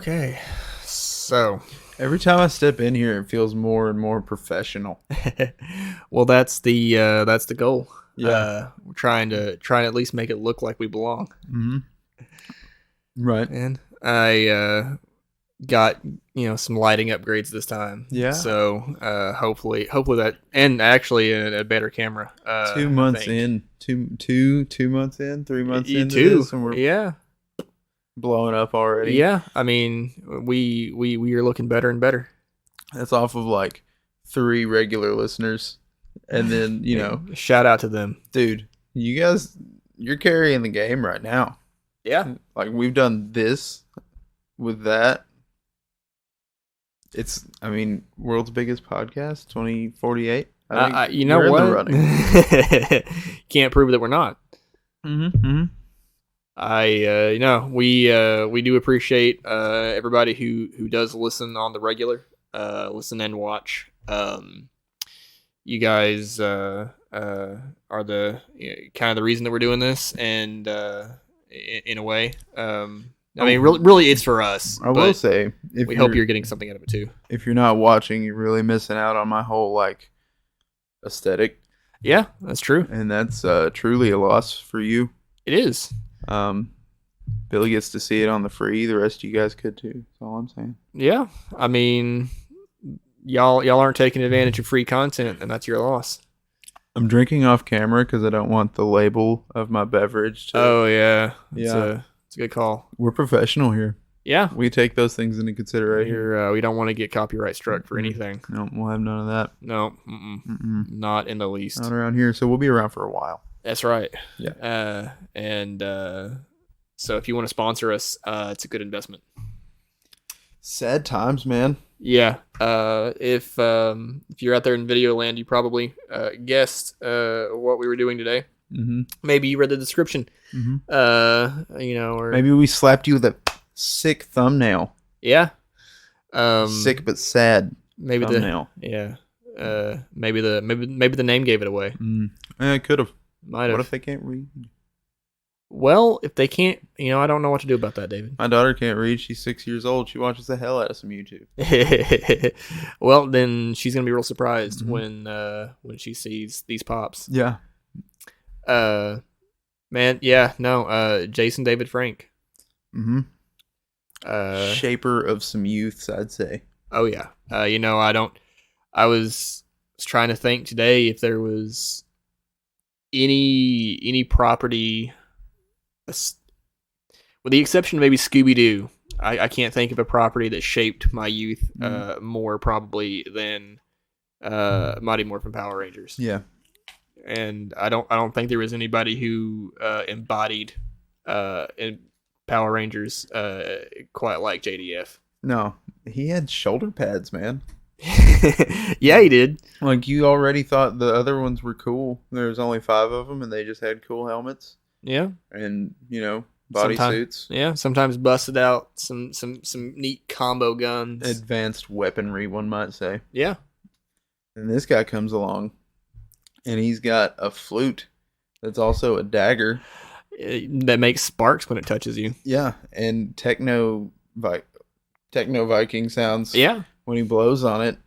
Okay, so Every time I step in here, it feels more and more professional. well, that's the goal. Yeah. We're trying to at least make it look like we belong. Mm-hmm. Right. And I got some lighting upgrades this time. Yeah. So hopefully that, and actually a better camera. 2 months in, 2 months in, 3 months into this, and we're Yeah. blowing up already. Yeah, I mean, we are looking better and better. That's off of like 3 regular listeners, and then shout out to them, dude. You guys, you're carrying the game right now. Yeah, like we've done this with that. It's, world's biggest podcast, 2048. You know what? In the running. Can't prove that we're not. Mm-hmm. We do appreciate everybody who does listen on the regular, listen and watch. You guys are the kind of the reason that we're doing this, and in a way, really, it's for us. I will say, we hope you're getting something out of it too. If you're not watching, you're really missing out on my whole aesthetic. Yeah, that's true, and that's truly a loss for you. It is. Billy gets to see it on the free. The rest of you guys could too. That's all I'm saying. Yeah, y'all aren't taking advantage of free content, and that's your loss. I'm drinking off camera because I don't want the label of my beverage to... Oh, yeah. Yeah. It's a good call. We're professional here. Yeah. We take those things into consideration. We don't want to get copyright struck for anything. No, we'll have none of that. No. Not in the least. Not around here, so we'll be around for a while. That's right. Yeah. So if you want to sponsor us, it's a good investment. Sad times, man. Yeah. If you're out there in video land, you probably guessed what we were doing today. Mm-hmm. Maybe you read the description. Mm-hmm. Or maybe we slapped you with a sick thumbnail. Yeah. Sick but sad. Maybe thumbnail. Maybe the name gave it away. It could have. Might have. What if they can't read? Well, if they can't, I don't know what to do about that, David. My daughter can't read. She's 6 years old. She watches the hell out of some YouTube. Well, then she's gonna be real surprised when she sees these pops. Yeah. Man, yeah, no. Jason David Frank. Shaper of some youths, I'd say. Oh yeah. I was trying to think today if there was any property, with the exception of maybe Scooby-Doo, I can't think of a property that shaped my youth more probably than Mighty Morphin Power Rangers. Yeah. And I don't think there was anybody who embodied in Power Rangers quite like JDF. No, he had shoulder pads, man. Yeah, he did. Like, you already thought the other ones were cool. There was only 5 of them, and they just had cool helmets. Yeah. And, bodysuits. Yeah, sometimes busted out some neat combo guns. Advanced weaponry, one might say. Yeah. And this guy comes along, and he's got a flute that's also a dagger. That makes sparks when it touches you. Yeah, and techno Viking sounds. Yeah. When he blows on it,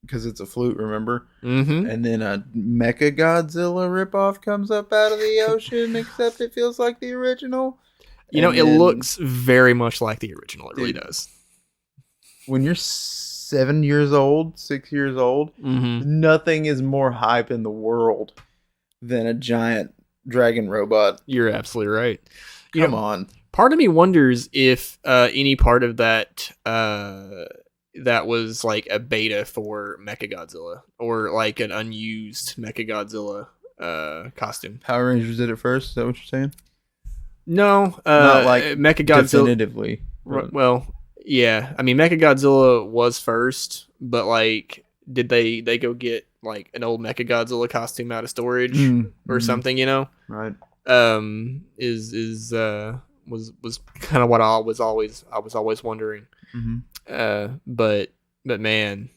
because it's a flute, remember? Mm-hmm. And then a Mecha Godzilla ripoff comes up out of the ocean, except it feels like the original. It looks very much like the original. It really does. When you're 7 years old, 6 years old, nothing is more hype in the world than a giant dragon robot. You're absolutely right. Come on. Part of me wonders if any part of that that was like a beta for Mechagodzilla, or like an unused Mechagodzilla costume. Power Rangers did it first. Is that what you're saying? No, not like Mechagodzilla definitively. Well, yeah. I mean, Mechagodzilla was first, but like, did they go get like an old Mechagodzilla costume out of storage or something? Right. Was kind of what I was always wondering. But man,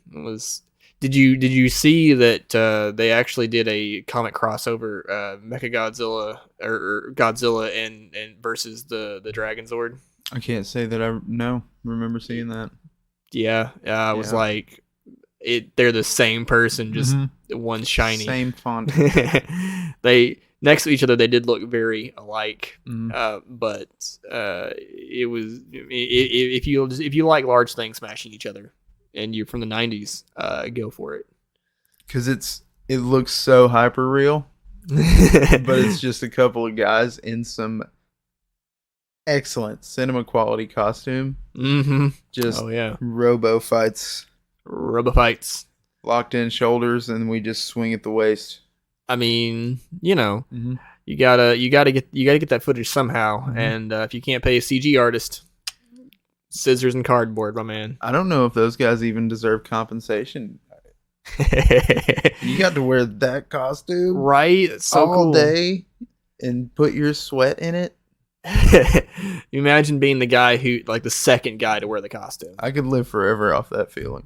did you see that they actually did a comic crossover, Mechagodzilla or Godzilla and versus the Dragon Zord? I can't say that I remember seeing that. Yeah, I was like, they're the same person, just one's shiny. Same font. They next to each other, they did look very alike. Mm-hmm. But it was if you like large things smashing each other, and you're from the '90s, go for it. Because it looks so hyper real, but it's just a couple of guys in some excellent cinema quality costume. Mm-hmm. Just robo fights, locked in shoulders, and we just swing at the waist. I mean, you gotta get that footage somehow, and if you can't pay a CG artist, scissors and cardboard, my man. I don't know if those guys even deserve compensation. You got to wear that costume, right? It's so all cool. day and put your sweat in it. Imagine being the guy who, like, the second guy to wear the costume. I could live forever off that feeling.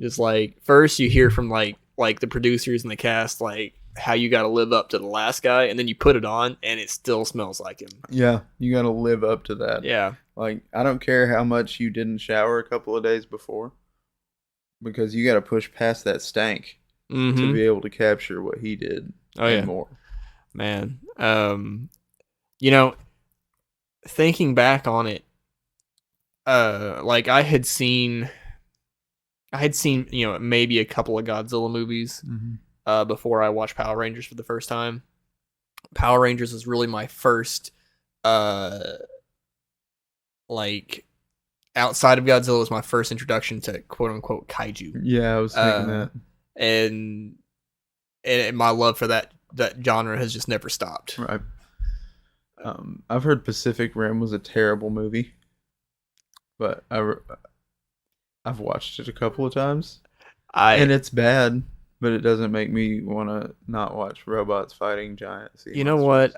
Just like, first you hear from like the producers and the cast, like, how you got to live up to the last guy, and then you put it on and it still smells like him. Yeah, you got to live up to that. Yeah, like, I don't care how much you didn't shower a couple of days before, because you got to push past that stank to be able to capture what he did and more. Man, thinking back on it, like I had seen, maybe a couple of Godzilla movies before I watched Power Rangers for the first time. Power Rangers was really my first, like, outside of Godzilla, was my first introduction to quote unquote kaiju. Yeah, I was thinking that. And my love for that genre has just never stopped. Right. I've heard Pacific Rim was a terrible movie, but I've watched it a couple of times, and it's bad, but it doesn't make me want to not watch robots fighting giants. You know what?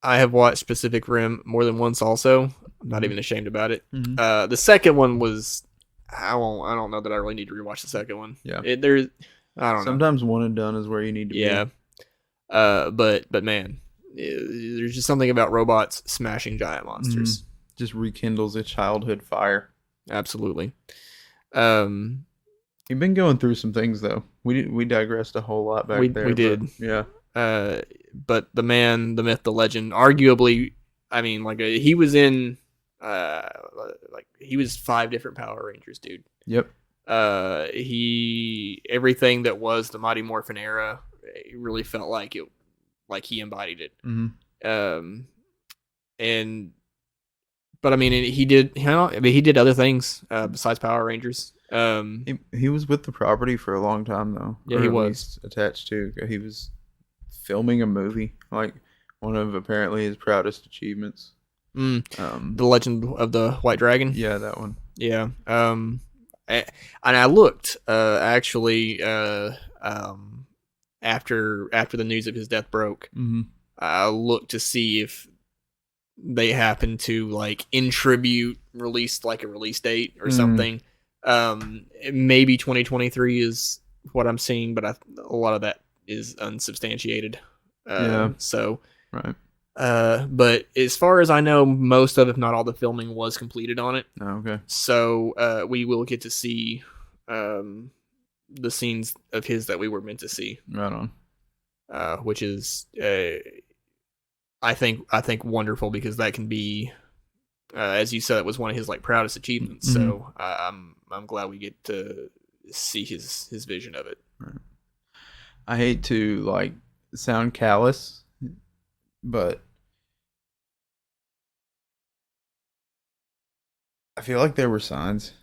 I have watched Pacific Rim more than once. Also, I'm not even ashamed about it. The second one was, I don't know that I really need to rewatch the second one. Yeah, I don't know. Sometimes one and done is where you need to be. Yeah. But man, there's just something about robots smashing giant monsters. Just rekindles a childhood fire. Absolutely. You've been going through some things though. We digressed a whole lot back there. We did. Yeah. But the man, the myth, the legend, arguably, I mean, like, he was in, he was 5 different Power Rangers, dude. Yep. Everything that was the Mighty Morphin era, it really felt like he embodied it. But I mean, he did other things besides Power Rangers. He was with the property for a long time though. Yeah, he was attached to. He was filming a movie, like one of apparently his proudest achievements. The Legend of the White Dragon. Yeah, that one. Yeah. And I looked actually after the news of his death broke. I looked to see if they happened to, like, in tribute released like a release date or something. Maybe 2023 is what I'm seeing, but a lot of that is unsubstantiated. So right. But as far as I know, most of, if not all, the filming was completed on it. Oh, okay. So we will get to see the scenes of his that we were meant to see. Right on. Which is I think wonderful, because that can be, as you said, it was one of his, like, proudest achievements. So I'm glad we get to see his vision of it. Right. I hate to, like, sound callous, but I feel like there were signs.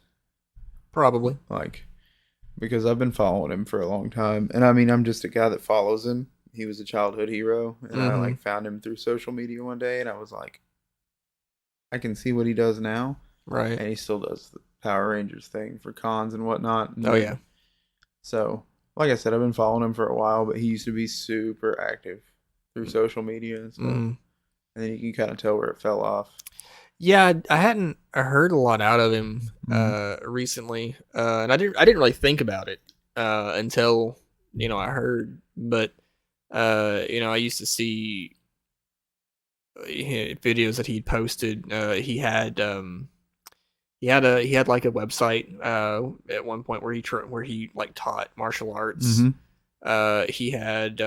Probably. Like, because I've been following him for a long time, and I mean, I'm just a guy that follows him. He was a childhood hero, and I, like, found him through social media one day, and I was like, I can see what he does now. Right. And he still does the Power Rangers thing for cons and whatnot. Oh, yeah. So, like I said, I've been following him for a while, but he used to be super active through social media and stuff. And then you can kind of tell where it fell off. Yeah, I hadn't heard a lot out of him recently, and I didn't really think about it until I heard. But I used to see videos that he'd posted. He had like a website at one point where he like taught martial arts. He had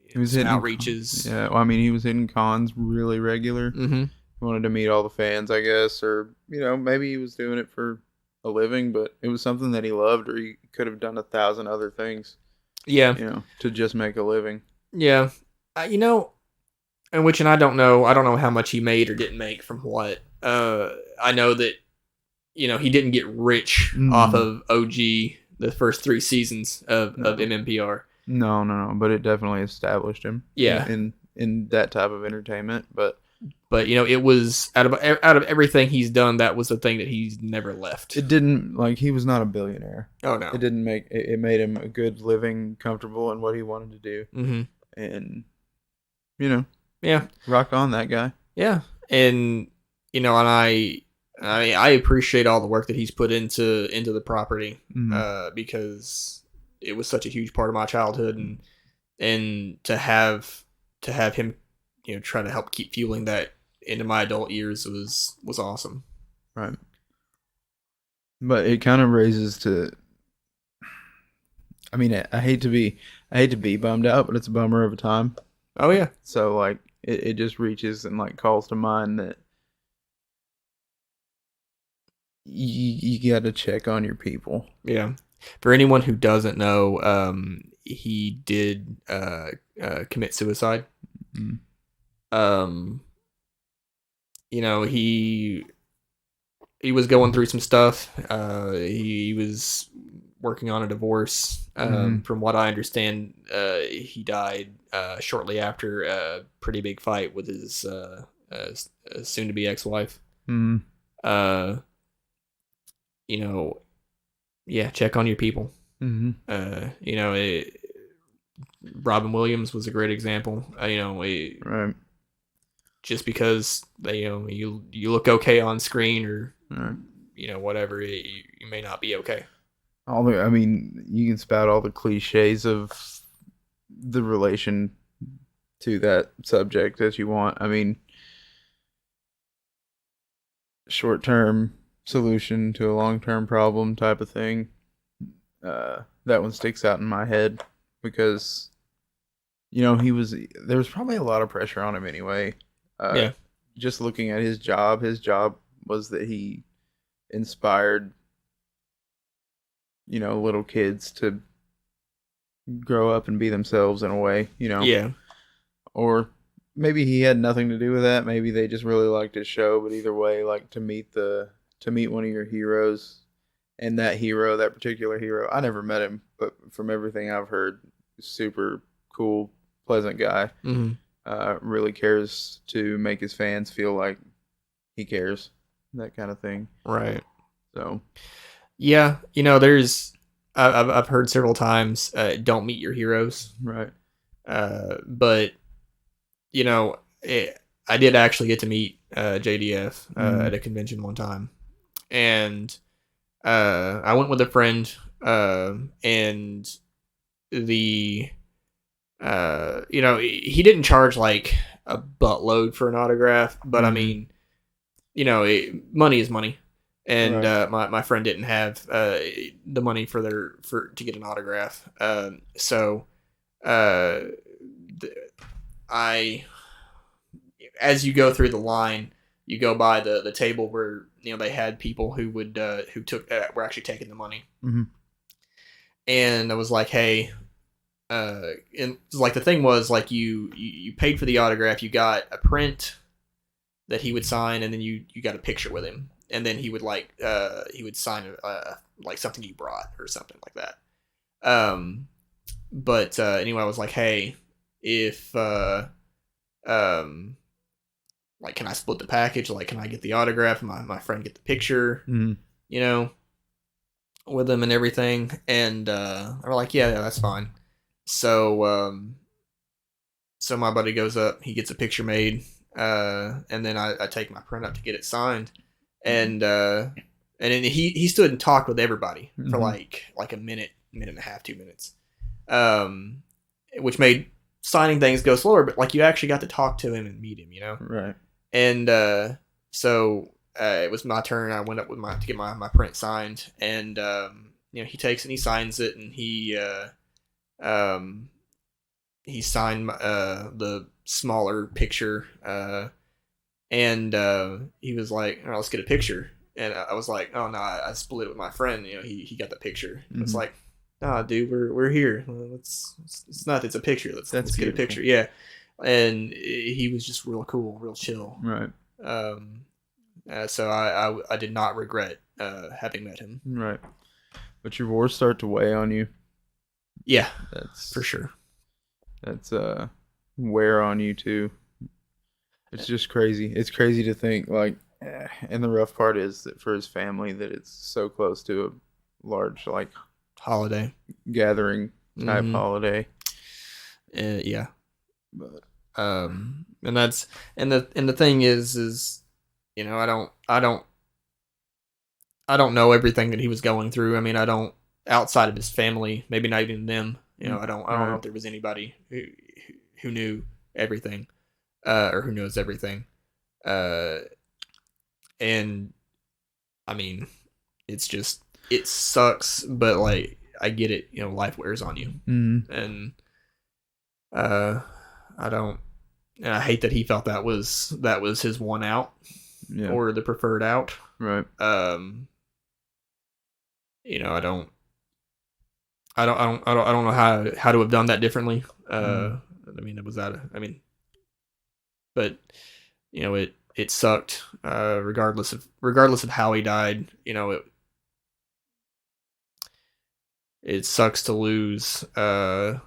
he was some hitting outreaches. Yeah, well, I mean, he was hitting cons really regular. He wanted to meet all the fans, I guess, or maybe he was doing it for a living, but it was something that he loved, or he could have done 1,000 other things. Yeah, to just make a living. Yeah, and I don't know. I don't know how much he made or didn't make from what. I know that he didn't get rich off of OG the first 3 seasons of MMPR. No, but it definitely established him. Yeah, in that type of entertainment, but it was out of everything he's done, that was the thing that he's never left. It didn't, like, he was not a billionaire. Oh no, it didn't make it made him a good living, comfortable in what he wanted to do, and yeah, rock on that guy. Yeah, and and I appreciate all the work that he's put into the property, because it was such a huge part of my childhood, and to have him try to help keep fueling that into my adult years was awesome. Right. But it kind of raises to, I mean, I hate to be bummed out, but it's a bummer of a time. Oh yeah. So like it just reaches and like calls to mind that you got to check on your people. Yeah. For anyone who doesn't know, he did commit suicide. He was going through some stuff. He was working on a divorce. From what I understand, he died shortly after a pretty big fight with his soon-to-be ex-wife. Yeah, check on your people. Robin Williams was a great example. Right. Just because you look okay on screen, or whatever, you may not be okay. I mean, you can spout all the cliches of the relation to that subject as you want. I mean, short-term solution to a long-term problem type of thing. That one sticks out in my head because there was probably a lot of pressure on him anyway. Yeah. Just looking at his job was that he inspired little kids to grow up and be themselves in a way, Yeah. Or maybe he had nothing to do with that. Maybe they just really liked his show, but either way, like, to meet one of your heroes, and that particular hero, I never met him, but from everything I've heard, super cool, pleasant guy. Really cares to make his fans feel like he cares, that kind of thing. Right. So, yeah, I've heard several times, don't meet your heroes. Right. But I did actually get to meet JDF at a convention one time, and I went with a friend, and the he didn't charge like a buttload for an autograph, but I mean, money is money, and right. My friend didn't have the money to get an autograph, so as you go through the line, you go by the table where they had people who were actually taking the money, and I was like, hey. And like the thing was, like, you paid for the autograph, you got a print that he would sign, and then you got a picture with him, and then he would sign like something you brought or something like that. But anyway, I was like, hey, if like, can I split the package? Like, can I get the autograph and my friend get the picture? With him and everything, and we're like, yeah, that's fine. So my buddy goes up, he gets a picture made, and then I take my print up to get it signed, and then he stood and talked with everybody for like a minute and a half, 2 minutes, which made signing things go slower, but like you actually got to talk to him and meet him, you know? Right. And so it was my turn. I went up with to get my print signed, and he takes and he signs it, and he signed the smaller picture, and he was like, "All right, let's get a picture." And I was like, "Oh no, I split it with my friend. He got the picture." Mm-hmm. It's like, "Nah, dude, we're here. It's a picture. Let's get a picture." Yeah, and he was just real cool, real chill. Right. So I did not regret having met him. Right. But your wars start to weigh on you. Yeah, that's for sure. That's wear on you too. It's just crazy. It's crazy to think, like, and the rough part is that for his family that it's so close to a large, like, holiday gathering type holiday. Yeah. But and that's the thing is I don't know everything that he was going through. I mean, I don't, outside of his family, maybe not even them. I don't know if there was anybody who knew everything, or who knows everything. And I mean, it sucks, but like I get it. Life wears on you, and I hate that he felt that was his one out, or the preferred out. Right. I don't know how to have done that differently. I mean, it was that. I mean, but it sucked. Regardless of how he died, it sucks to lose. I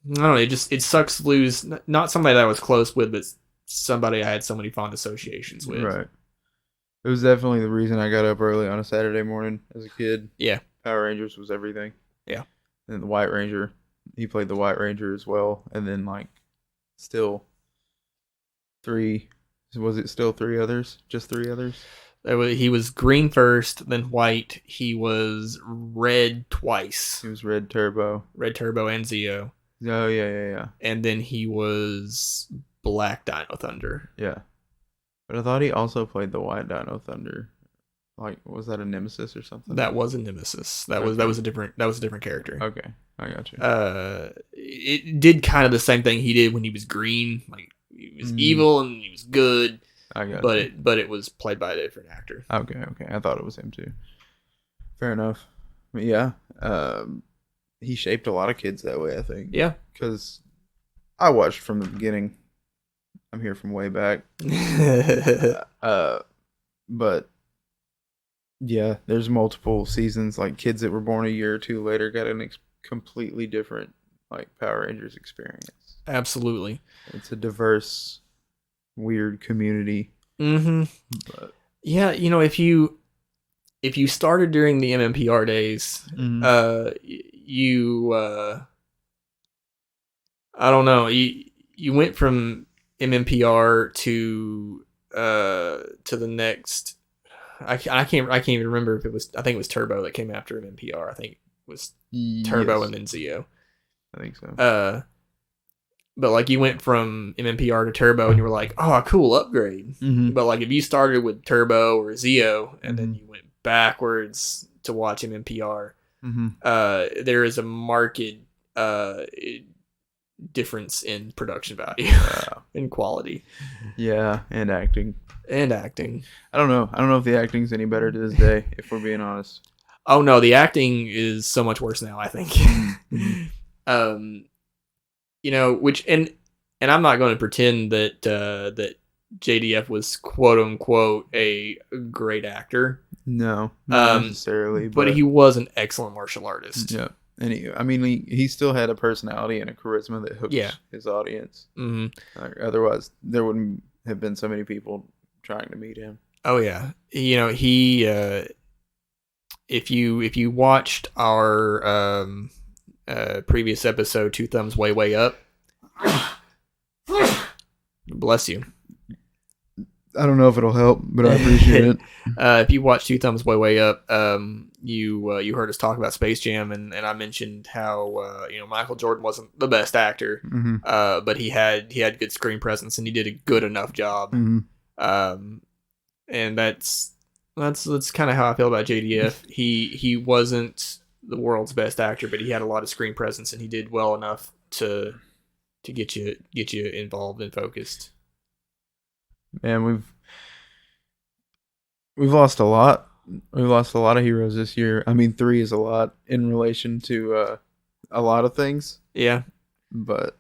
don't know. It sucks to lose not somebody that I was close with, but somebody I had so many fond associations with. Right. It was definitely the reason I got up early on a Saturday morning as a kid. Yeah. Power Rangers was everything. Yeah. And the White Ranger, he played the White Ranger as well. And then, like, still was it still three others? Just three others? He was green first, then white. He was red twice. He was red turbo. Red turbo and Zeo. Oh, yeah. And then he was black Dino Thunder. Yeah. But I thought he also played the white Dino Thunder. Like, was that a Nemesis or something? That was a Nemesis. That was a different character. Okay, I got you. It did kind of the same thing he did when he was green. Like, he was evil and he was good. I got you. But it was played by a different actor. Okay. I thought it was him too. Fair enough. But yeah, he shaped a lot of kids that way, I think. Yeah. Because I watched from the beginning. I'm here from way back. But yeah, there's multiple seasons. Like, kids that were born a year or two later got a completely different, like, Power Rangers experience. Absolutely. It's a diverse, weird community. Mm-hmm. But yeah, if you started during the MMPR days, you I don't know, you went from MMPR to the next. I can't even remember if it was. I think it was Turbo that came after MMPR. I think it was Turbo and then Zeo. I think so. But like you went from MMPR to Turbo and you were like, oh, cool upgrade. Mm-hmm. But like if you started with Turbo or Zeo and then you went backwards to watch MMPR, there is a marked difference in production value and quality. Yeah, and acting. I don't know if the acting's any better to this day, if we're being honest. Oh no, the acting is so much worse now, I think. Which and I'm not going to pretend that that JDF was quote unquote a great actor. No, not necessarily. But he was an excellent martial artist. Yeah. And he still had a personality and a charisma that hooked his audience. Mm-hmm. Otherwise, there wouldn't have been so many people trying to meet him. Oh yeah, he. If you watched our previous episode, Two Thumbs Way Up, bless you. I don't know if it'll help, but I appreciate it. If you watch Two Thumbs Way Up, you heard us talk about Space Jam, and I mentioned how Michael Jordan wasn't the best actor, but he had good screen presence and he did a good enough job. And that's kind of how I feel about JDF. He wasn't the world's best actor, but he had a lot of screen presence and he did well enough to get you involved and focused. Man, we've lost a lot. We've lost a lot of heroes this year. I mean, 3 is a lot in relation to a lot of things. Yeah, but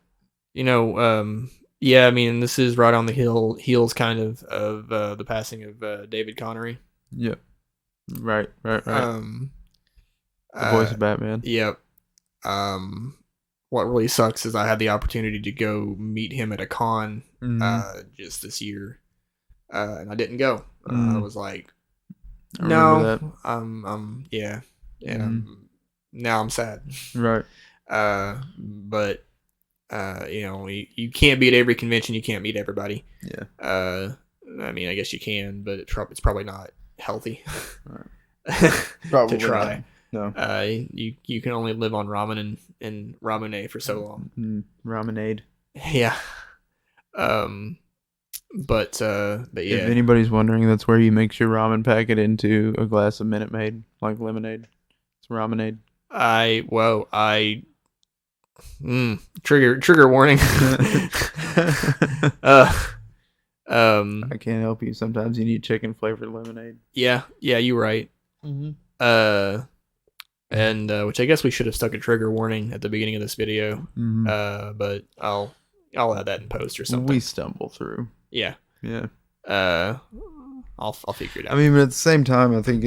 yeah. I mean, this is right on the heels kind of the passing of David Connery. Yep. Right. The voice of Batman. Yep. What really sucks is I had the opportunity to go meet him at a con just this year, and I didn't go. I was like, no, yeah, now I'm sad. Right. But you can't be at every convention. You can't meet everybody. Yeah. I mean, I guess you can, but it's probably not healthy. Probably to try. Not. No. You can only live on ramen and ramen for so long. Ramenade. Yeah. But yeah. If anybody's wondering, that's where you mix your ramen packet into a glass of Minute Maid, like lemonade. It's ramenade. Trigger warning. I can't help you. Sometimes you need chicken flavored lemonade. Yeah, you're right. And which I guess we should have stuck a trigger warning at the beginning of this video. But I'll add that in post or something. We stumble through. Yeah. I'll figure it out. I mean, but at the same time, I think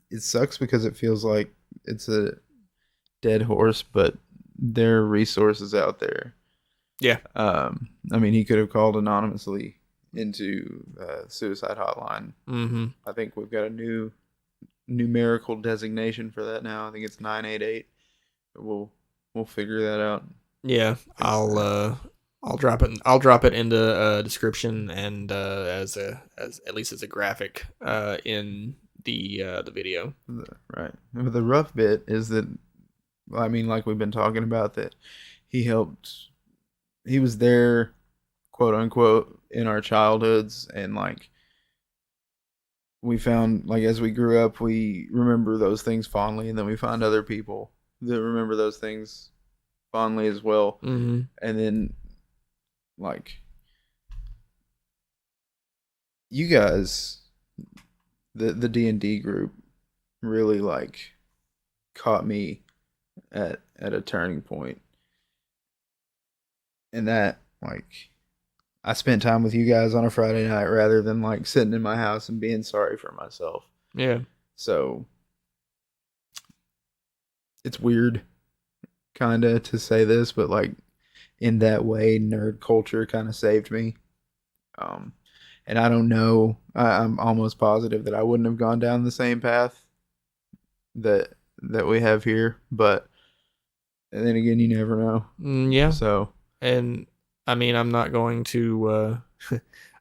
it sucks because it feels like it's a dead horse, but there are resources out there. Yeah. I mean, he could have called anonymously into suicide hotline. I think we've got a new numerical designation for that now. I think it's 988. We'll figure that out. Yeah, I'll drop it. I'll drop it in the description and as at least as a graphic in the video. Right. But the rough bit is that, I mean, like we've been talking about, that he was there, quote unquote, in our childhoods, and like we found, like, as we grew up, we remember those things fondly, and then we find other people that remember those things fondly as well. And then, like, you guys, the D&D group really, like, caught me at a turning point. And that, like, I spent time with you guys on a Friday night rather than, like, sitting in my house and being sorry for myself. Yeah. So it's weird kind of to say this, but, like, in that way, nerd culture kind of saved me. And I don't know, I'm almost positive that I wouldn't have gone down the same path that we have here, but and then again, you never know. Yeah. So, and I mean, I'm not going to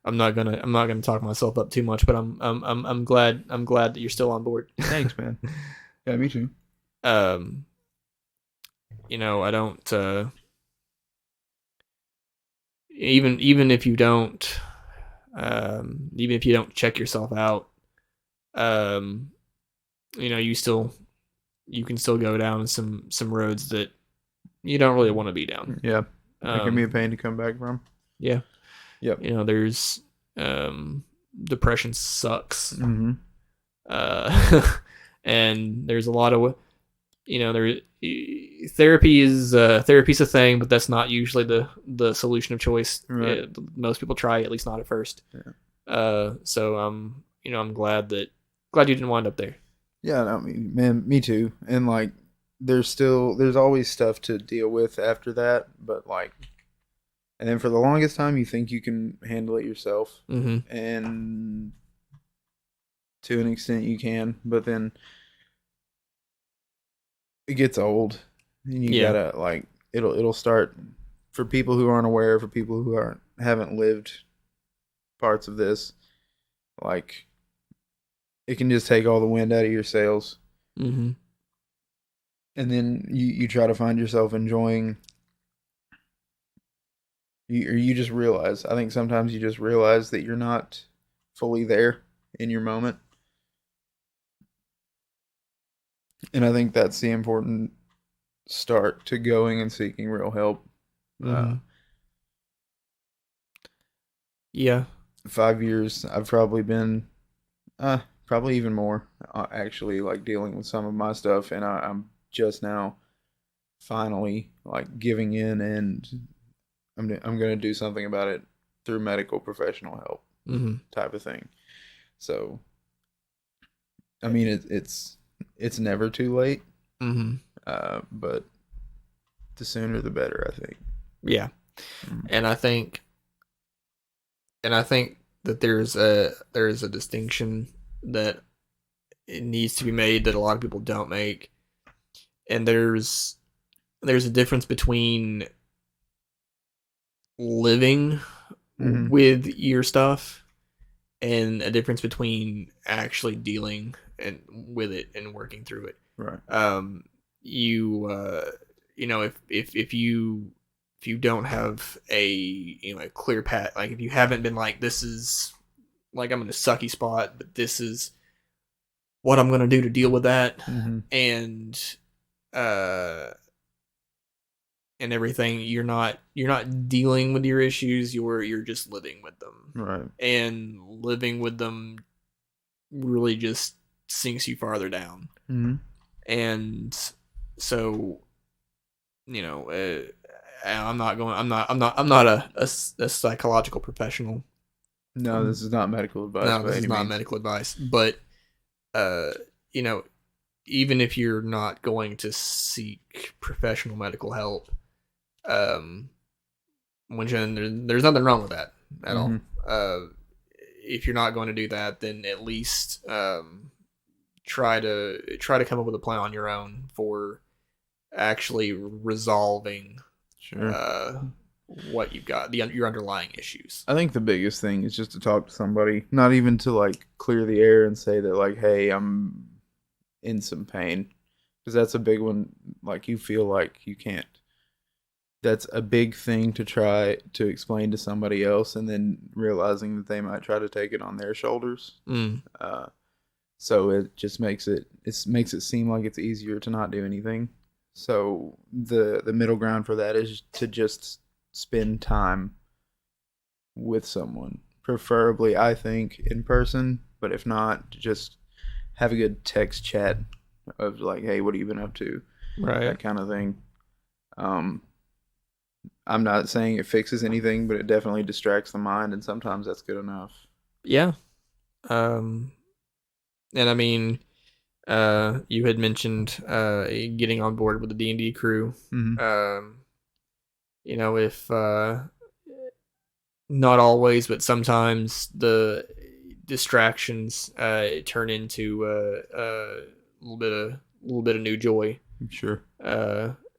I'm not gonna talk myself up too much, but I'm glad that you're still on board. Thanks, man. Yeah, me too. I don't even if you don't check yourself out, you can still go down some roads that you don't really want to be down. Yeah. It can be a pain to come back from. Yeah. Yep. There's depression sucks. And there's a lot of therapy's a thing, but that's not usually the solution of choice. Right. Most people try, at least not at first. Yeah. So I'm glad you didn't wind up there. Yeah, I mean, man, me too. And like, there's always stuff to deal with after that, but like, and then for the longest time, you think you can handle it yourself, and to an extent you can, but then it gets old, and you gotta, like, it'll start, for people who aren't aware, for people who haven't lived parts of this, like it can just take all the wind out of your sails. Mm-hmm. And then you try to find yourself enjoying. You just realize. I think sometimes you just realize that you're not fully there in your moment, and I think that's the important start to going and seeking real help. Mm-hmm. Yeah. 5 years, I've probably been, probably even more, actually, like dealing with some of my stuff, and I'm just now finally like giving in, and I'm gonna do something about it through medical professional help, Mm-hmm. type of thing. So, I mean, it's never too late, Mm-hmm. but the sooner the better, I think. Yeah. Mm-hmm. And I think that there's a distinction that it needs to be made that a lot of people don't make. And there's a difference between living Mm-hmm. with your stuff and a difference between actually dealing and with it and working through it. Right. If you don't have a clear path, like if you haven't been like, this is like, I'm in a sucky spot, but this is what I'm gonna do to deal with that, Mm-hmm. and uh and everything, you're not dealing with your issues, you're just living with them, Right. and living with them really just sinks you farther down. Mm-hmm. And so, you know, I'm not a psychological professional. No, this is not medical advice No, by this is any not means. medical advice, but uh, you know, even if you're not going to seek professional medical help, um, which, and there's nothing wrong with that at all. Mm-hmm. If you're not going to do that, then at least try to come up with a plan on your own for actually resolving Sure. what you've got, your underlying issues. I think the biggest thing is just to talk to somebody, not even to like clear the air and say that like, hey, I'm in some pain, because that's a big one. Like you feel like you can't. That's a big thing to try to explain to somebody else, and then realizing that they might try to take it on their shoulders. Mm. So it just makes it seem like it's easier to not do anything. So the middle ground for that is to just spend time with someone, preferably I think in person, but if not, just have a good text chat of like, hey, what have you been up to, Right. that kind of thing. I'm not saying it fixes anything, but it definitely distracts the mind, and sometimes that's good enough. Yeah. Um, and I mean, you had mentioned getting on board with the D&D crew. Mm-hmm. If not always, but sometimes the distractions turn into a little bit of new joy. Sure.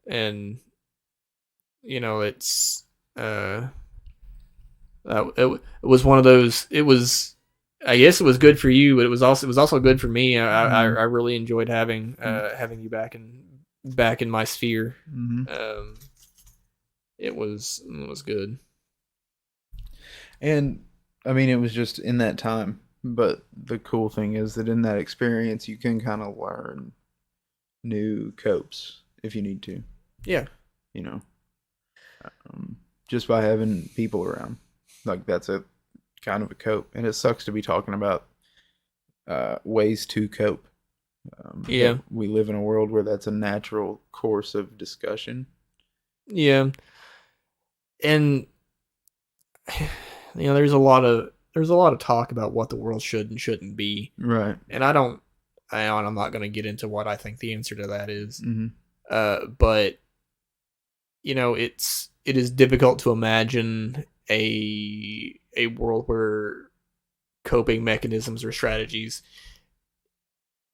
And it's it was one of those. It was, I guess it was good for you, but it was also good for me. I really enjoyed having you back in my sphere. Mm-hmm. It was good. And I mean, it was just in that time. But the cool thing is that in that experience, you can kind of learn new copes if you need to. Yeah. You know, um, just by having people around, like that's a kind of a cope. And it sucks to be talking about ways to cope. Yeah. We live in a world where that's a natural course of discussion. Yeah. And there's a lot of talk about what the world should and shouldn't be. Right. And I'm not going to get into what I think the answer to that is. Mm-hmm. But it is difficult to imagine a world where coping mechanisms or strategies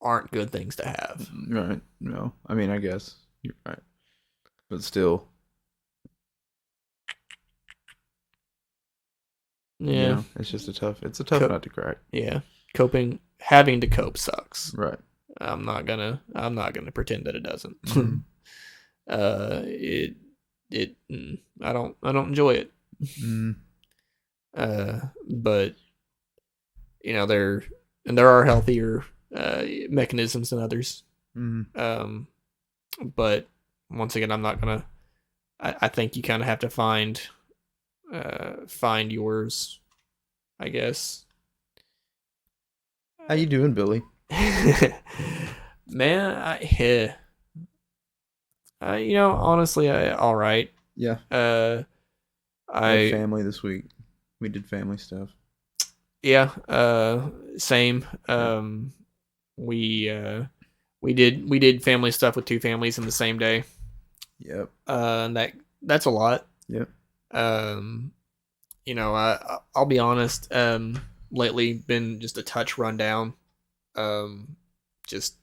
aren't good things to have. Right. No, I mean, I guess you're right, but still, Yeah, it's just it's a tough nut to crack. Yeah, having to cope sucks. Right. I'm not gonna pretend that it doesn't. Mm-hmm. It I don't enjoy it. Mm-hmm. But there are healthier mechanisms than others. Mm-hmm. But once again, I'm not gonna. I think you kind of have to find yours, I guess. How you doing, Billy? Man, honestly, all right. Yeah. I had family this week. We did family stuff. Yeah. Same. We did family stuff with two families in the same day. Yep. And that's a lot. Yep. I'll be honest. Lately been just a touch rundown. Just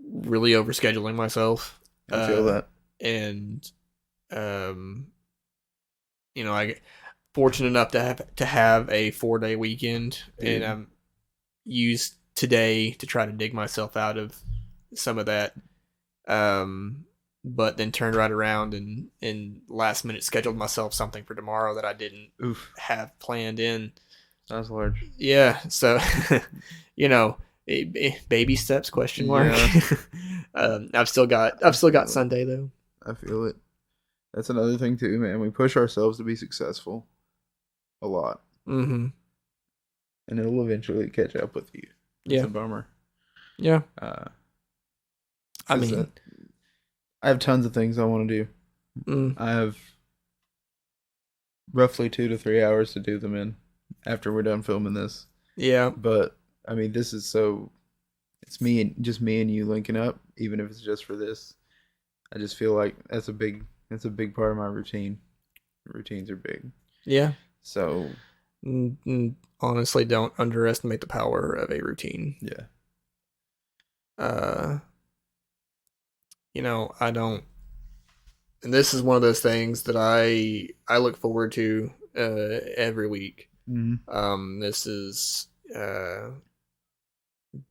really overscheduling myself. I feel that. And I fortunate enough to have a 4-day weekend, and I'm used today to try to dig myself out of some of that. But then turned right around and last minute scheduled myself something for tomorrow that I didn't have planned in. Sounds large. Yeah, so baby steps ? Yeah. I've still got Sunday though. I feel it. That's another thing too, man. We push ourselves to be successful a lot. Mm-hmm. And it'll eventually catch up with you. It's a bummer. Yeah. I have tons of things I want to do. Mm. I have roughly 2 to 3 hours to do them in after we're done filming this. Yeah. But this is it's me and you linking up, even if it's just for this. I just feel like that's a big part of my routine. Routines are big. Yeah. So honestly, don't underestimate the power of a routine. Yeah. I don't, and this is one of those things that I look forward to every week. Mm-hmm. This is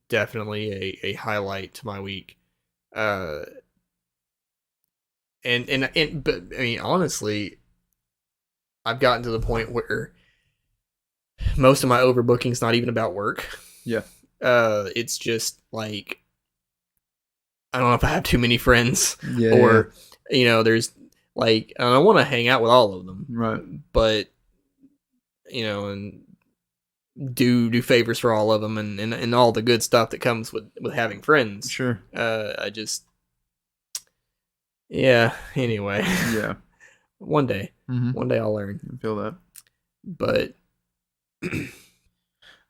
definitely a highlight to my week. But honestly, I've gotten to the point where most of my overbooking is not even about work. Yeah. It's just like, I don't know if I have too many friends, there's like, I don't want to hang out with all of them, right? But and do favors for all of them, and all the good stuff that comes with having friends. Sure. Anyway. Yeah. One day Mm-hmm. I'll learn. I feel that. But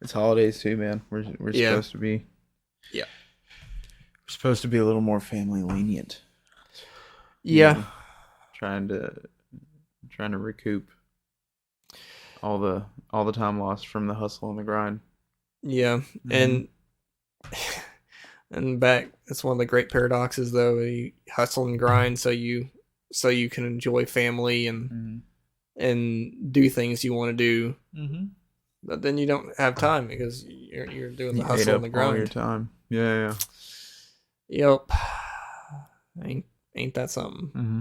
it's holidays too, man. We're supposed to be. Yeah. We're supposed to be a little more family lenient. Yeah. Trying to recoup all the time lost from the hustle and the grind. Yeah. Mm-hmm. And back, it's one of the great paradoxes though. You hustle and grind so you can enjoy family and do things you want to do. Mm-hmm. But then you don't have time because you're doing the hustle and the grind. All your time. Yeah. Yep. Ain't that something? Mm-hmm.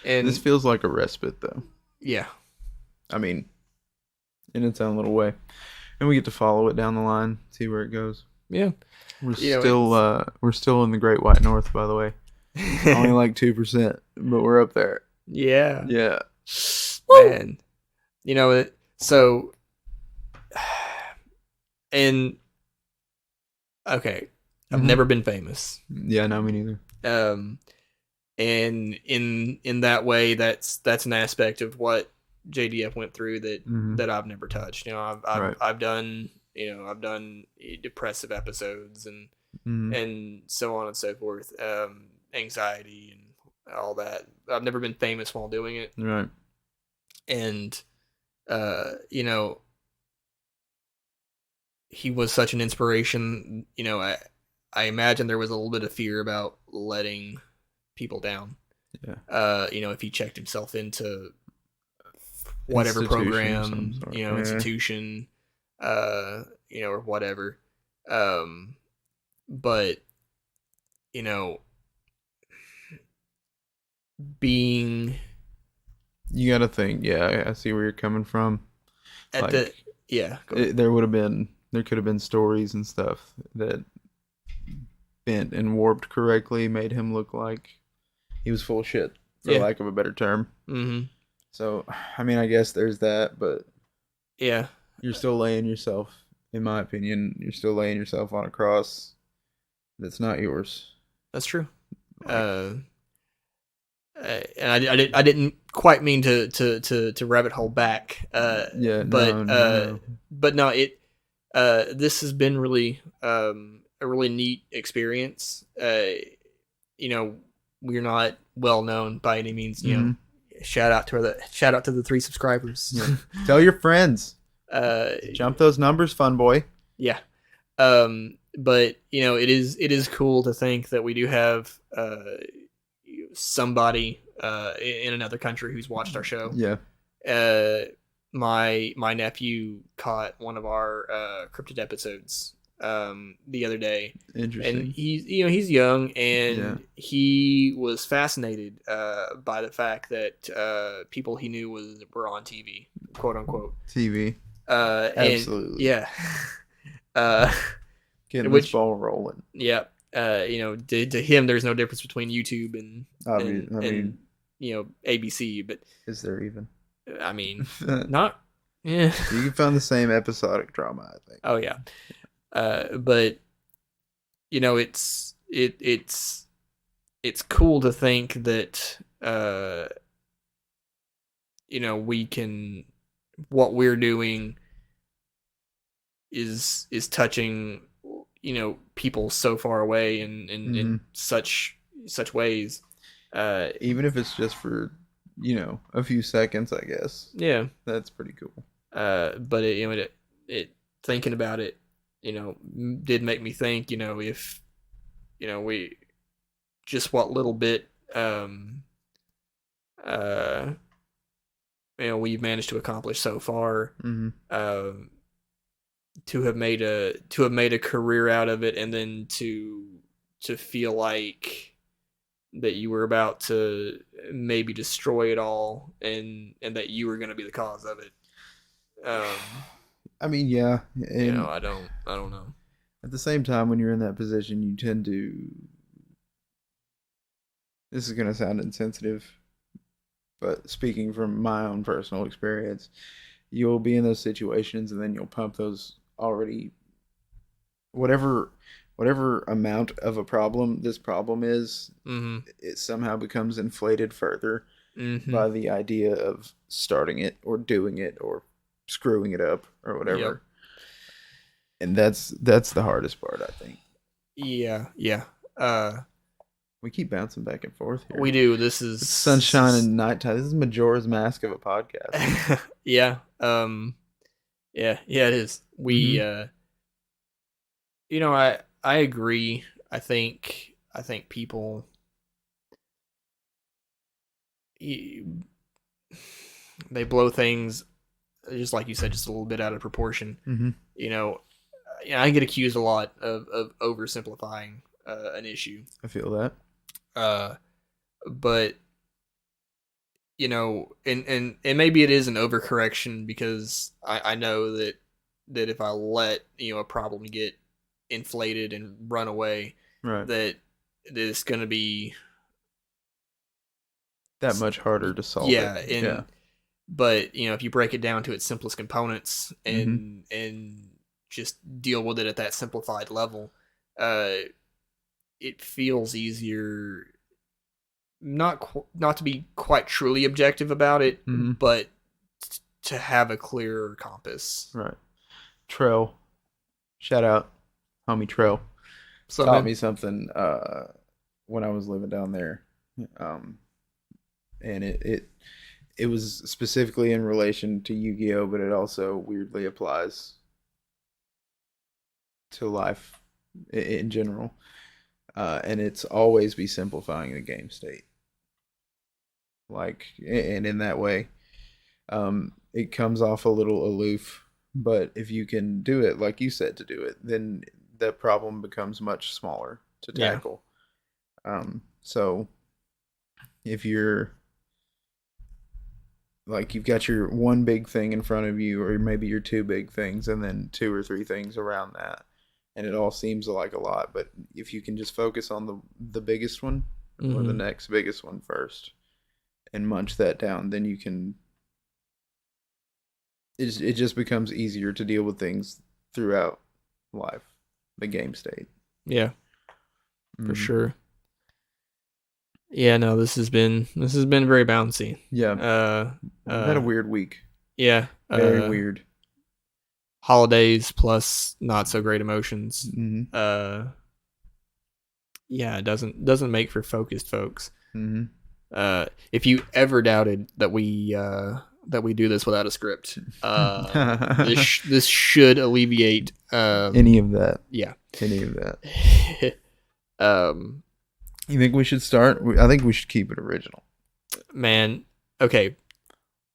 And this feels like a respite, though. Yeah. In its own little way, and we get to follow it down the line, see where it goes. Yeah. We're still in the Great White North, by the way. Only like 2%, but we're up there. Yeah. Yeah. Man. So, and okay, I've never been famous. Yeah, no, me neither. And in that way, that's an aspect of what JDF went through that I've never touched. I've done depressive episodes and so on and so forth, anxiety and all that. I've never been famous while doing it. Right. And he was such an inspiration. I imagine there was a little bit of fear about letting people down. Yeah. If he checked himself into whatever program, Yeah. institution, or whatever. But being you got to think. Yeah, I see where you're coming from. at There could have been stories and stuff that bent and warped correctly, made him look like he was full of shit, for lack of a better term. Mm-hmm. So, I mean, I guess there's that, but yeah, you're still laying yourself, in my opinion, you're still laying yourself on a cross that's not yours. That's true. And I didn't quite mean to rabbit hole back. But no, this has been really a really neat experience. We're not well known by any means. Shout out to the 3 subscribers. Yeah. Tell your friends. Jump those numbers, fun boy. Yeah. But it is cool to think that we do have somebody in another country who's watched our show. Yeah. My nephew caught one of our cryptid episodes the other day. Interesting. And he's young, and he was fascinated by the fact that people he knew were on TV, quote unquote. TV. Absolutely. And, getting this ball rolling. Yeah. To him, there's no difference between YouTube and ABC. But is there even? I mean, not. Yeah. You can find the same episodic drama, I think. Oh yeah. But it's cool to think that we can, what we're doing is touching people so far away in such ways, even if it's just for a few seconds, I guess. Yeah, that's pretty cool. But it thinking about it, did make me think, if we just what little bit we've managed to accomplish so far. To have made a career out of it, and then to feel like that you were about to maybe destroy it all, and that you were going to be the cause of it. I mean, yeah. And I don't know. At the same time, when you're in that position, you tend to. This is going to sound insensitive, but speaking from my own personal experience, you'll be in those situations, and then you'll pump those already whatever amount of a problem this problem is, it somehow becomes inflated further by the idea of starting it or doing it or screwing it up or whatever. Yep. And that's the hardest part, I think. Yeah. We keep bouncing back and forth here. We do. It's sunshine and nighttime. This is Majora's Mask of a podcast. Yeah. Yeah, it is. We, I agree. I think people, they blow things, just like you said, just a little bit out of proportion. I get accused a lot of oversimplifying an issue. I feel that. But and maybe it is an overcorrection, because I know that if I let a problem get inflated and run away, right, that it's going to be that much harder to solve. But if you break it down to its simplest components and just deal with it at that simplified level, it feels easier. Not to be quite truly objective about it, but to have a clearer compass. Right. Trail, shout out, homie Trail. Taught me something when I was living down there, and it was specifically in relation to Yu-Gi-Oh, but it also weirdly applies to life in general, and it's always be simplifying the game state. And in that way, it comes off a little aloof. But if you can do it like you said to do it, then the problem becomes much smaller to tackle. So if you're like you've got your one big thing in front of you, or maybe your two big things, and then two or three things around that, and it all seems like a lot. But if you can just focus on the biggest one or the next biggest one first, and munch that down, then you can. It just becomes easier to deal with things throughout life, the game state. Yeah, for sure. Yeah, no, this has been very bouncy. Yeah. We've had a weird week. Yeah. Very weird. Holidays plus not so great emotions. Yeah, it doesn't make for focused folks. If you ever doubted that we do this without a script, this should alleviate any of that. Yeah. Any of that. You think we should start? I think we should keep it original. Man, okay.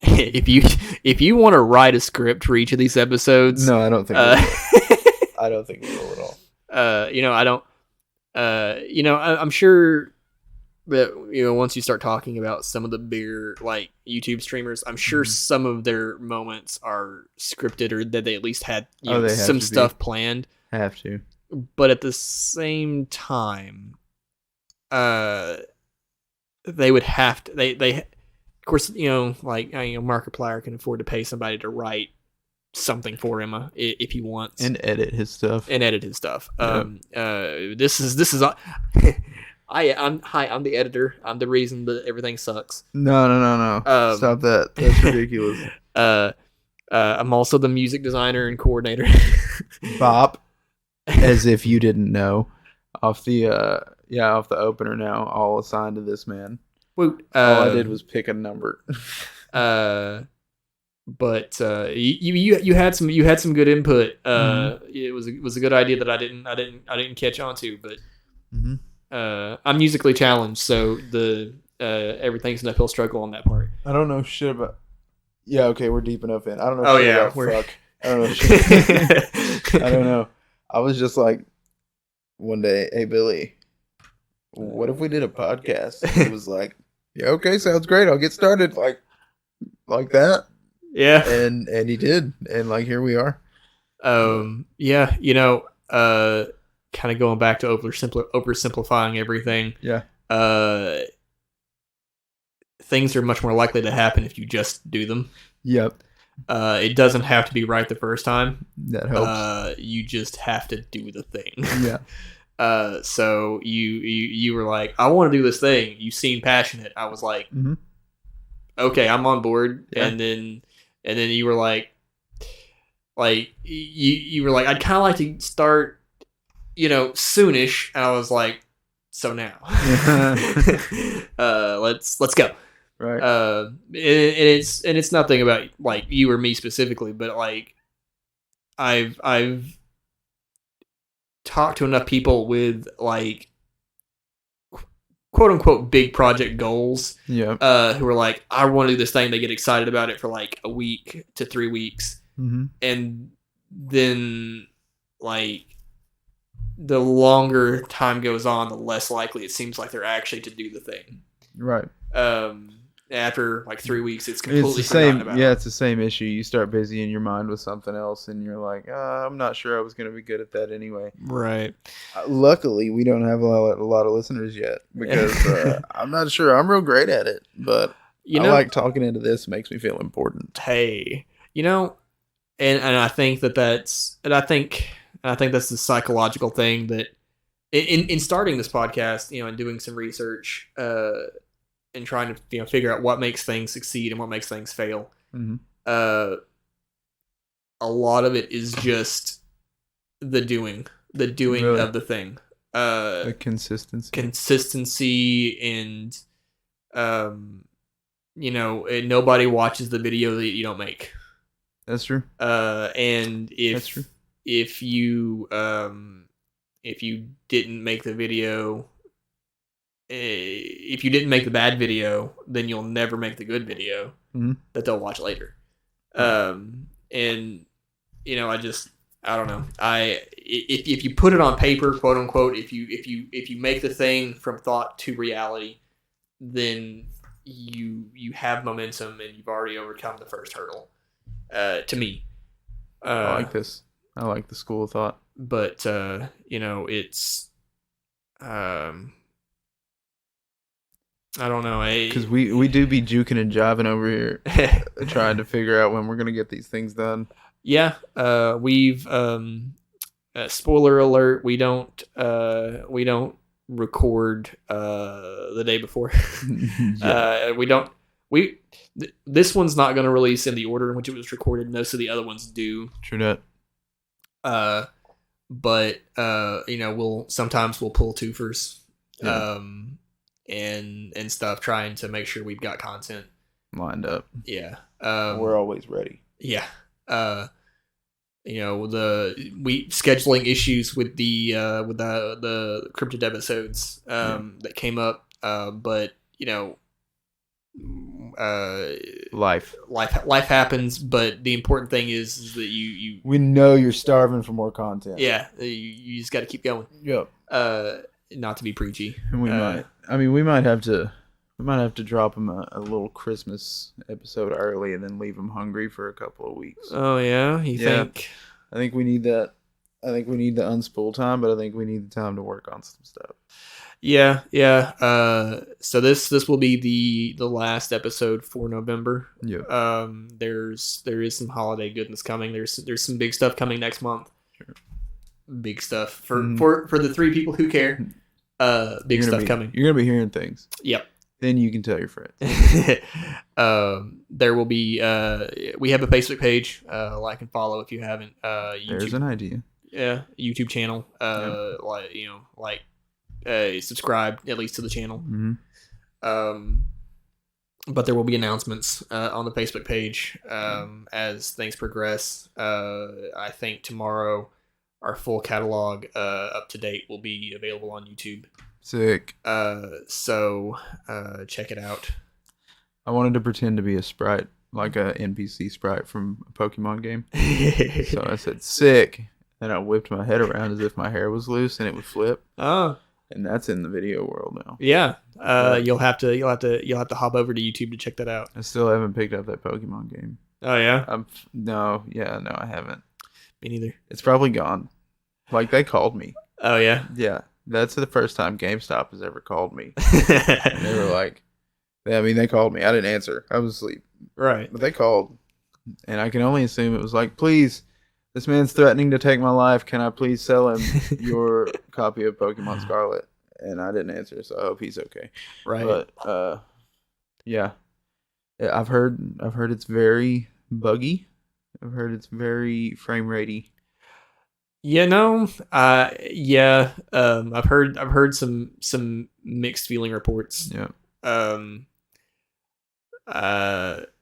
If you want to write a script for each of these episodes, no, I don't think. I don't think we will at all. I don't. I'm sure that once you start talking about some of the bigger like YouTube streamers, I'm sure some of their moments are scripted, or that they at least had some stuff planned. Have to. But at the same time, they would have to. They of course, Markiplier can afford to pay somebody to write something for him if he wants, and edit his stuff. This is I'm the editor. I'm the reason that everything sucks. No. Stop that. That's ridiculous. I'm also the music designer and coordinator. Bop. As if you didn't know. Off the opener now, all assigned to this man. Woot. All I did was pick a number. But you had some good input. It was a good idea that I didn't catch on to, but I'm musically challenged, so the everything's an uphill struggle on that part. I don't know shit about. Yeah, okay, we're deep enough in. I don't know. Oh yeah, fuck. I don't know shit. I don't know. I was just like, one day, hey Billy, what if we did a podcast? He was like, yeah, okay, sounds great. I'll get started like that. Yeah, and he did, and like here we are. Yeah, kind of going back to oversimplifying everything. Yeah. Things are much more likely to happen if you just do them. Yep. It doesn't have to be right the first time. That helps. You just have to do the thing. Yeah. So you were like, I want to do this thing. You seem passionate. I was like, okay, I'm on board. Yeah. And then you were like you were like, I'd kind of like to start, soonish. And I was like, so now, let's go. Right. And it's nothing about like you or me specifically, but like I've talked to enough people with like quote unquote big project goals. Yeah. Who are like, I want to do this thing. They get excited about it for like a week to 3 weeks. And then like the longer time goes on, the less likely it seems like they're actually to do the thing. Right. After like 3 weeks, it's completely forgotten about. Yeah, it's the same issue. You start busying your mind with something else, and you're like, I'm not sure I was going to be good at that anyway. Right. Luckily, we don't have a lot of listeners yet, because I'm not sure I'm real great at it, but I like talking into this. It makes me feel important. Hey, and I think that's the psychological thing that in starting this podcast, and doing some research, and trying to figure out what makes things succeed and what makes things fail. A lot of it is just the doing really? Of the thing. The consistency, and nobody watches the video that you don't make. That's true. And if you didn't make the video, if you didn't make the bad video, then you'll never make the good video that they'll watch later. And I don't know. If you put it on paper, quote unquote, if you make the thing from thought to reality, then you have momentum and you've already overcome the first hurdle. To me, I like this. I like the school of thought. But it's I don't know, because we do be juking and jiving over here, trying to figure out when we're gonna get these things done. Yeah, we've spoiler alert. We don't record the day before. This one's not going to release in the order in which it was recorded. Most of the other ones do. True that. But we'll pull twofers, and stuff, trying to make sure we've got content lined up. Yeah. We're always ready. Yeah. We scheduling issues with the cryptid episodes that came up, but life happens. But the important thing is that we know you're starving for more content. Yeah, you just got to keep going. Yep. Not to be preachy, and we might have to drop them a little Christmas episode early and then leave them hungry for a couple of weeks. Oh yeah, think? I think we need that. I think we need the unspool time, but I think we need the time to work on some stuff. Yeah. So this will be the last episode for November. Yeah. There is some holiday goodness coming. There's some big stuff coming next month. Sure. Big stuff for the three people who care. Big stuff coming. You're gonna be hearing things. Yep. Then you can tell your friends. There will be. We have a Facebook page. Like and follow if you haven't. YouTube, there's an idea. Yeah, YouTube channel. Subscribe at least to the channel. Mm-hmm. But there will be announcements on the Facebook page as things progress. I think tomorrow our full catalog up to date will be available on YouTube. Sick. So check it out. I wanted to pretend to be a sprite, like a NPC sprite from a Pokemon game. So I said sick, and I whipped my head around as if my hair was loose and it would flip. Oh. And that's in the video world now. Yeah. You'll have to hop over to YouTube to check that out. I still haven't picked up that Pokemon game. Oh yeah? No, I haven't. Me neither. It's probably gone. Like, they called me. Oh yeah? Yeah. That's the first time GameStop has ever called me. And they were like, they called me. I didn't answer. I was asleep. Right. But they called. And I can only assume it was like, please, this man's threatening to take my life. Can I please sell him your copy of Pokemon Scarlet? And I didn't answer, so I hope he's okay. Right. But yeah. I've heard it's very buggy. I've heard it's very frame ratey. Yeah. I've heard some mixed feeling reports. Yeah.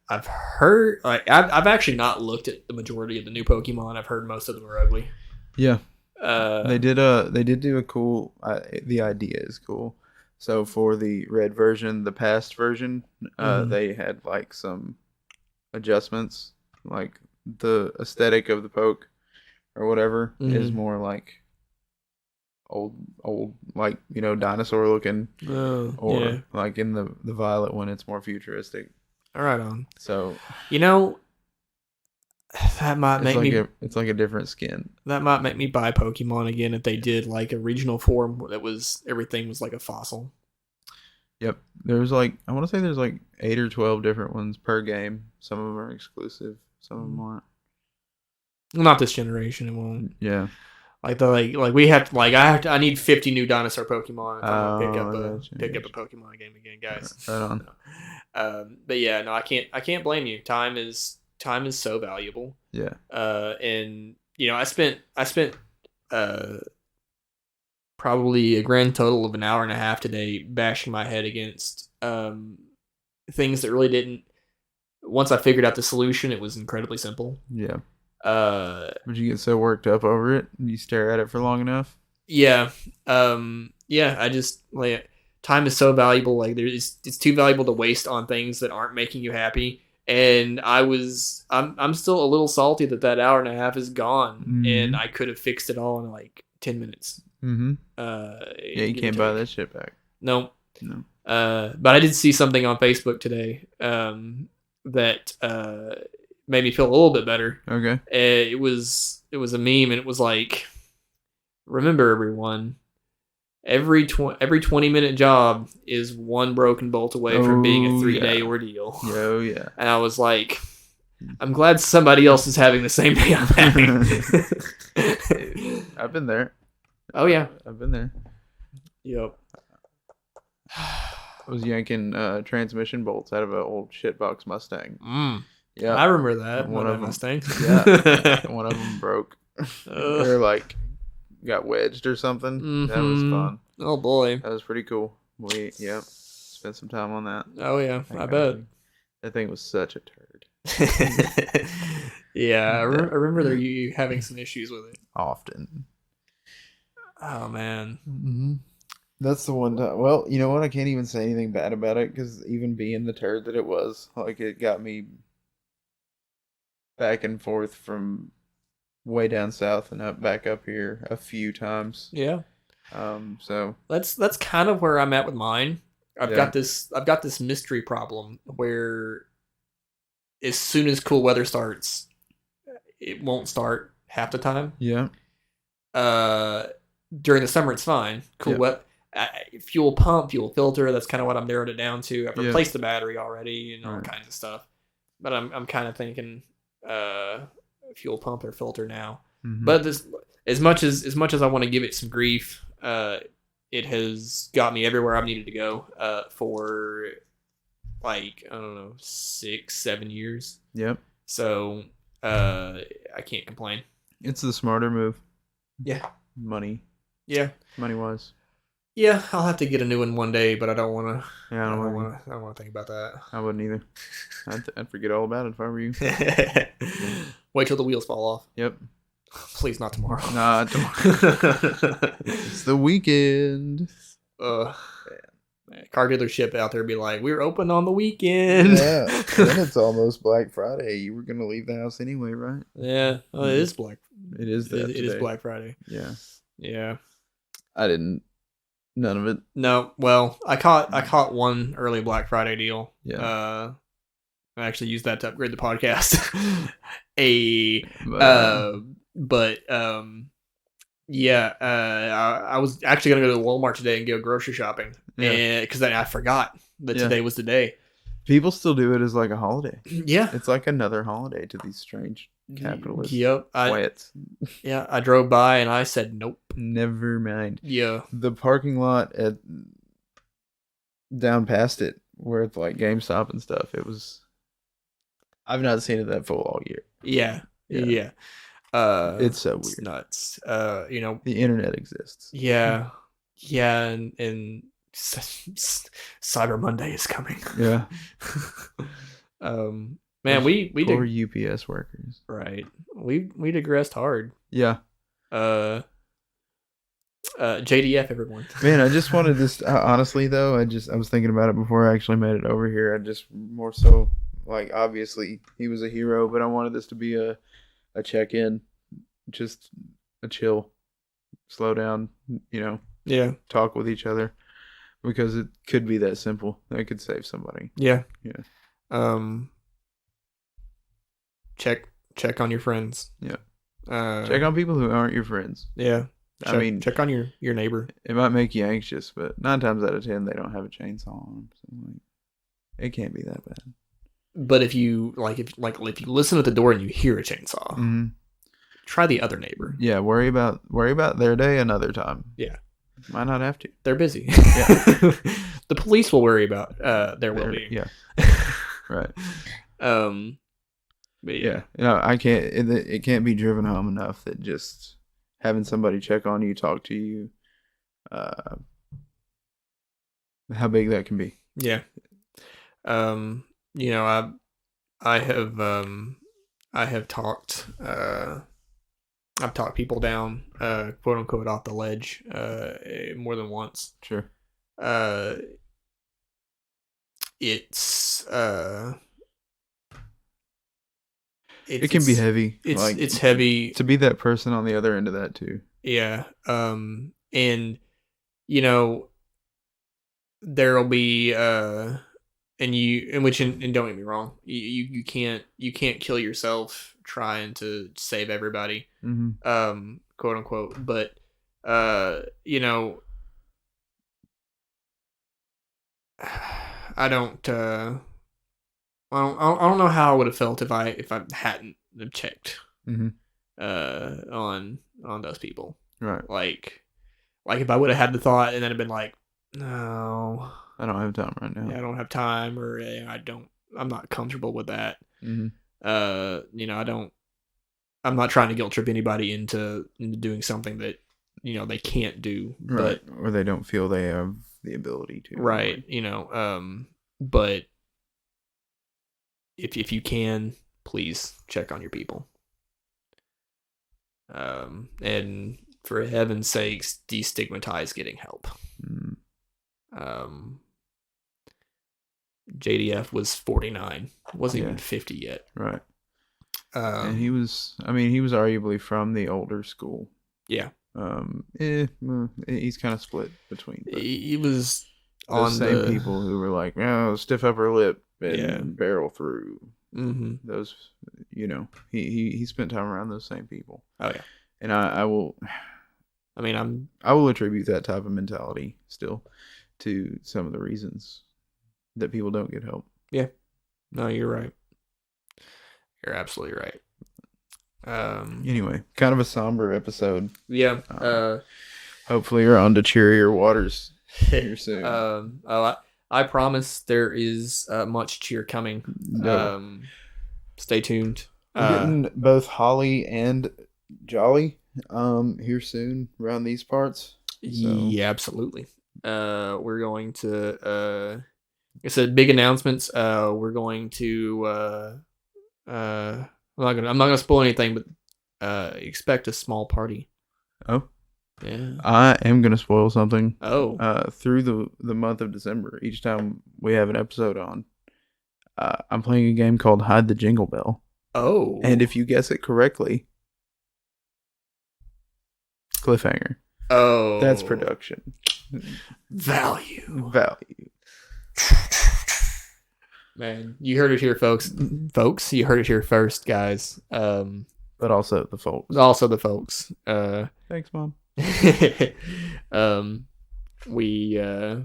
I've heard, I've actually not looked at the majority of the new Pokemon. I've heard most of them are ugly. Yeah. They did do a cool. The idea is cool. So for the red version, the past version, they had like some adjustments, like the aesthetic of the poke or whatever is more like old, like, dinosaur looking, or like in the violet one, it's more futuristic. All right, on. So that might make me. It's like a different skin. That might make me buy Pokemon again if they did like a regional form that was everything was like a fossil. Yep, there's like, I want to say there's like 8 or 12 different ones per game. Some of them are exclusive, some of them aren't. Well, not this generation. It won't. Yeah. Like I need 50 new dinosaur Pokemon if I'm gonna pick up a Pokemon game again, guys. Right on. But yeah, no, I can't blame you. Time is so valuable. Yeah. And I spent probably a grand total of an hour and a half today bashing my head against things that really didn't. Once I figured out the solution, it was incredibly simple. Yeah. Would you get so worked up over it and you stare at it for long enough? Yeah. I just time is so valuable. Like it's too valuable to waste on things that aren't making you happy. And I'm still a little salty that hour and a half is gone, and I could have fixed it all in like 10 minutes. Yeah, you can't buy that shit back. No. But I did see something on Facebook today that made me feel a little bit better. Okay. It was a meme, and it was like, remember everyone, every 20-minute job is one broken bolt away from being a 3-day ordeal. Oh yeah. And I was like, I'm glad somebody else is having the same day I'm having. I've been there. Oh yeah, I've been there. Yep. I was yanking transmission bolts out of an old shitbox Mustang. Yeah, I remember that. One of them, Mustang. Yeah, one of them broke. Or like got wedged or something. Mm-hmm. That was fun. Oh boy, that was pretty cool. We spent some time on that. Oh yeah, I bet. That thing was such a turd. Yeah, I remember you having some issues with it. Often. Oh man. Mm-hmm. That's the one time. Well, you know what? I can't even say anything bad about it because even being the turd that it was, like, it got me back and forth from way down south and back up here a few times. Yeah. So that's kind of where I'm at with mine. I've got this mystery problem where as soon as cool weather starts, it won't start half the time. Yeah. During the summer, it's fine. Cool weather. Fuel pump, fuel filter. That's kind of what I'm narrowed it down to. I've replaced the battery already and all kinds of stuff. But I'm kind of thinking fuel pump or filter now. Mm-hmm. But this, as much as I want to give it some grief, it has got me everywhere I've needed to go for like, I don't know, 6-7 years. Yep. So I can't complain. It's the smarter move. Yeah. Money. Yeah. Money wise. Yeah, I'll have to get a new one day, but I don't want to. Yeah, I don't want to think about that. I wouldn't either. I'd forget all about it if I were you. Wait till the wheels fall off. Yep. Please, not tomorrow. Not tomorrow. It's the weekend. Car dealership out there be like, we're open on the weekend. Yeah. Then it's almost Black Friday. You were gonna leave the house anyway, right? Yeah. Well, it is Black. It is. It is Black Friday. Yeah. Yeah. I didn't. None of it. No. Well, I caught one early Black Friday deal. Yeah. I actually used that to upgrade the podcast. I was actually gonna go to Walmart today and go grocery shopping, because I forgot that today was the day. People still do it as like a holiday. Yeah, it's like another holiday to these strange capitalists. Yep. I drove by and I said nope. Never mind. Yeah. The parking lot down past it where it's like GameStop and stuff. It was. I've not seen it that full all year. Yeah. It's so weird. It's nuts. The internet exists. Yeah. Yeah, and Cyber Monday is coming. Yeah. Man, we poor UPS workers. Right. We digressed hard. Yeah. JDF, everyone. Man, I just wanted this. Honestly, though, I was thinking about it before I actually made it over here. I just more so like, obviously he was a hero, but I wanted this to be a check-in, just a chill, slow down. Yeah. Talk with each other, because it could be that simple. That could save somebody. Yeah. Yeah. Check on your friends. Yeah. Check on people who aren't your friends. Yeah. Check on your neighbor. It might make you anxious, but 9 times out of 10 they don't have a chainsaw on them, so it can't be that bad. But if you if you listen at the door and you hear a chainsaw, try the other neighbor. Yeah, worry about their day another time. Yeah. Might not have to. They're busy. Yeah. The police will worry about their well-being. Yeah. Right. But yeah. I can't. It can't be driven home enough that just having somebody check on you, talk to you, how big that can be. Yeah. I have talked. I've talked people down, quote unquote, off the ledge, more than once. Sure. it's it can be heavy. It's heavy to be that person on the other end of that too. Yeah. And there'll be and don't get me wrong, you can't kill yourself trying to save everybody, quote unquote, but I don't know how I would have felt if I hadn't checked on those people. Right. Like if I would have had the thought and then have been like, no, I don't have time right now. Yeah, I don't have time, or I'm not comfortable with that. I'm not trying to guilt trip anybody into doing something that they can't do, right? Or they don't feel they have the ability to, right? But if you can, please check on your people. And for heaven's sakes, destigmatize getting help. JDF was 49, wasn't even 50 yet, right? And he was arguably from the older school. Yeah. He's kind of split between. He was those same people who were like, stiff upper lip and barrel through. Those, he spent time around those same people. Oh yeah. And I will attribute that type of mentality still to some of the reasons that people don't get help. Yeah. No, you're right. You're absolutely right. Anyway, kind of a somber episode. Yeah. Hopefully you're on to cheerier waters here soon. I promise there is much cheer coming. No. Stay tuned. We're getting both holly and jolly here soon around these parts. So. Yeah, absolutely. We're going to I said big announcements. We're going to I'm not gonna spoil anything, but expect a small party. Oh. Yeah. I am gonna spoil something. Oh. Through the month of December, each time we have an episode on, I'm playing a game called Hide the Jingle Bell. Oh. And if you guess it correctly, cliffhanger. Oh. That's production. Value. Man, you heard it here, folks. You heard it here first, guys. But also the folks. Thanks, Mom. We I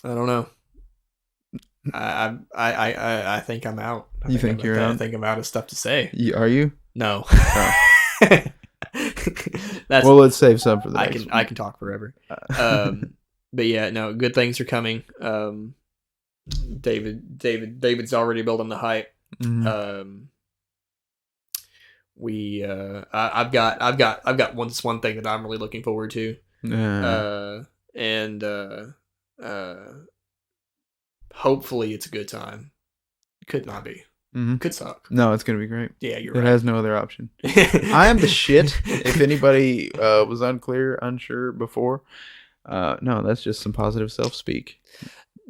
don't know. I think I'm out. You think you're out? I think I'm out of stuff to say. Are you? No. Oh. Well, let's save some for the next one. I can talk forever. But yeah, no, good things are coming. David's already building the hype. I've got one thing that I'm really looking forward to. And hopefully it's a good time. Could not be. Could suck. No, it's gonna be great. Yeah, you're right. It has no other option. I am the shit. If anybody was unsure before, no, that's just some positive self-speak.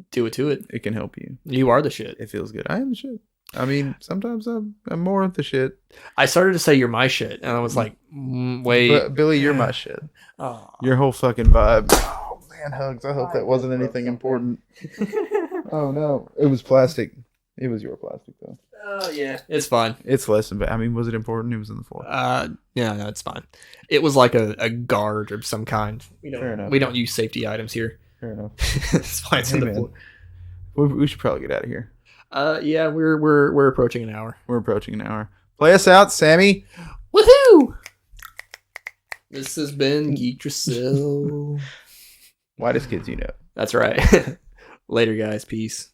Do it to it. It can help you. You are the shit. It feels good. I am the shit. I mean, sometimes I'm more of the shit. I started to say you're my shit, and I was like, wait. But Billy, you're my shit. Oh. Your whole fucking vibe. Oh, man, Hugs. I hope that wasn't anything important. Oh, no. It was plastic. It was your plastic, though. Oh, yeah. It's fine. It's less than bad. I mean, was it important? It was in the floor. Yeah, no, it's fine. It was like a guard of some kind. Fair enough. We don't use safety items here. Fair enough. It's fine. It's in the floor. We should probably get out of here. Yeah, we're approaching an hour. We're approaching an hour. Play us out, Sammy. Woohoo! This has been Geek Yourself. Whitest kids you know. That's right. Later, guys. Peace.